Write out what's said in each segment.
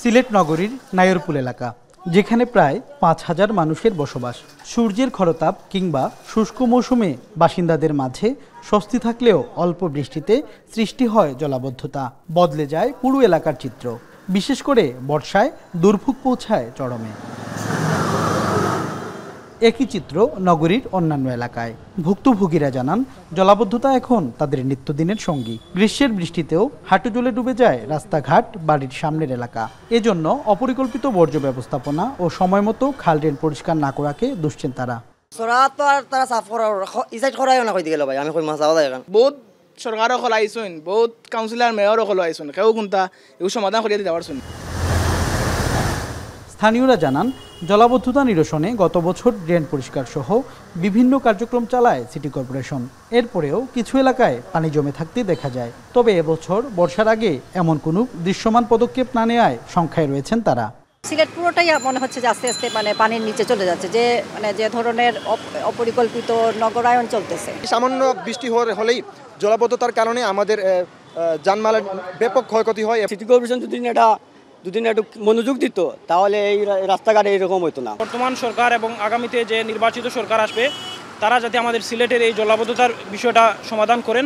সিলেট নগরীর নায়রপুল এলাকা, যেখানে প্রায় ৫,০০০ মানুষের বসবাস। সূর্যের খরতাপ কিংবা শুষ্ক মৌসুমে বাসিন্দাদের মাঝে স্বস্তি থাকলেও অল্প বৃষ্টিতে সৃষ্টি হয় জলাবদ্ধতা। বদলে যায় পুরো এলাকার চিত্র। বিশেষ করে বর্ষায় দুর্ভোগ পৌঁছায় চরমে। একই চিত্র নগরীর অন্যান্য এলাকায়। ভুক্তভোগীরা জানান, জলাবদ্ধতা এখন তাদের নিত্যদিনের সঙ্গী। গ্রীষ্মের বৃষ্টিতেও হাঁটু জলে ডুবে যায় রাস্তাঘাট, বাড়ির সামনের এলাকা। এজন্য অপরিকল্পিত বর্জ্য ব্যবস্থাপনা ও সময়মতো খাল ড্রেন পরিষ্কার না করাকে দুশ্চিন্তারা। বহুত সরকারও খলাইছেন, বহুত কাউন্সিলর মেয়রও খলাইছেন, কেউ কোনটা এগুলো সমাধান করিয়ে দিতে পারছেন। স্থানীয়রা জানান, জলাবদ্ধতা নিরসনে গত বছর ড্রেন পরিষ্কার সহ বিভিন্ন কার্যক্রম চালায় সিটি কর্পোরেশন। এরপরেও কিছু এলাকায় পানি জমে থাকতে দেখা যায়। তবে এবছর বর্ষার আগে এমন কোনো দৃশ্যমান পদক্ষেপ না নেওয়ায় সংখ্যায় রয়েছেন তারা। সিলেট পুরোটাই মনে হচ্ছে যে আস্তে আস্তে পানির নিচে চলে যাচ্ছে, যে ধরনের অপরিকল্পিত নগরায়ন চলতেছে। সামান্য বৃষ্টি হলেই জলাবদ্ধতার কারণে আমাদের যানমালের ব্যাপক ক্ষয়ক্ষতি হয়। সিটি কর্পোরেশন দুদিন একটু মনোযোগ দিত, তাহলে এই রাস্তাঘাটে এরকম হতো না। বর্তমান সরকার এবং আগামীতে যে নির্বাচিত সরকার আসবে, তারা যাতে আমাদের সিলেটের এই জলাবদ্ধতার বিষয়টা সমাধান করেন।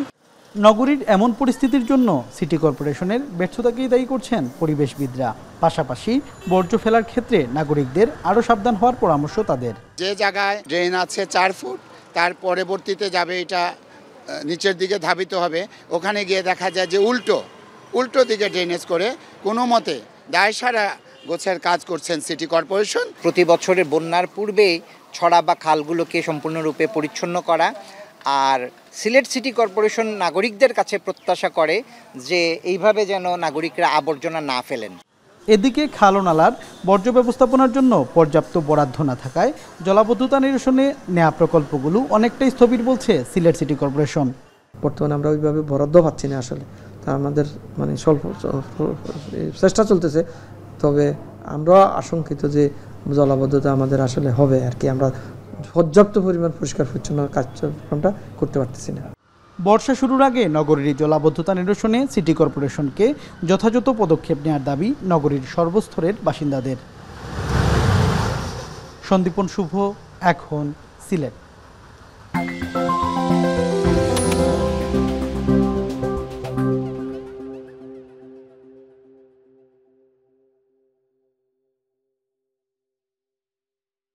নগরীর এমন পরিস্থিতির জন্য সিটি কর্পোরেশনের ব্যর্থতাকেই দায়ী করছেন পরিবেশবিদরা। পাশাপাশি বর্জ্য ফেলার ক্ষেত্রে নাগরিকদের আরও সাবধান হওয়ার পরামর্শ তাদের। যে জায়গায় ড্রেন আছে 4 ফুট, তার পরবর্তীতে যাবে এটা নিচের দিকে ধাবিত হবে, ওখানে গিয়ে দেখা যায় যে উল্টো দিকে ড্রেনেজ করে কোনো মতে দায়সারা গোছের কাজ করছেন সিটি কর্পোরেশন। প্রতি বছরের বন্যার পূর্বেই ছড়া বা খালগুলোকে সম্পূর্ণরূপে পরিচ্ছন্ন করা। আর সিলেট সিটি কর্পোরেশন নাগরিকদের কাছে প্রত্যাশা করে যে এইভাবে যেন নাগরিকরা আবর্জনা না ফেলেন। এদিকে খাল ও নালার বর্জ্য ব্যবস্থাপনার জন্য পর্যাপ্ত বরাদ্দ না থাকায় জলাবদ্ধতা নিরসনে নেওয়া প্রকল্পগুলো অনেকটাই স্থবির বলছে সিলেট সিটি কর্পোরেশন। বর্তমানে আমরা ওইভাবে বরাদ্দ পাচ্ছি না আসলে, তা আমাদের স্বল্প চেষ্টা চলতেছে। তবে আমরা আশঙ্কিত যে জলাবদ্ধতা আমাদের আসলে হবে আর কি, আমরা পর্যাপ্ত পরিমাণ পরিষ্কার পরিচ্ছন্ন কার্যক্রমটা করতে পারতেছি না। বর্ষা শুরুর আগে নগরীর জলাবদ্ধতা নিরসনে সিটি কর্পোরেশনকে যথাযথ পদক্ষেপ নেওয়ার দাবি নগরীর সর্বস্তরের বাসিন্দাদের। সন্দীপন শুভ, এখন সিলেট।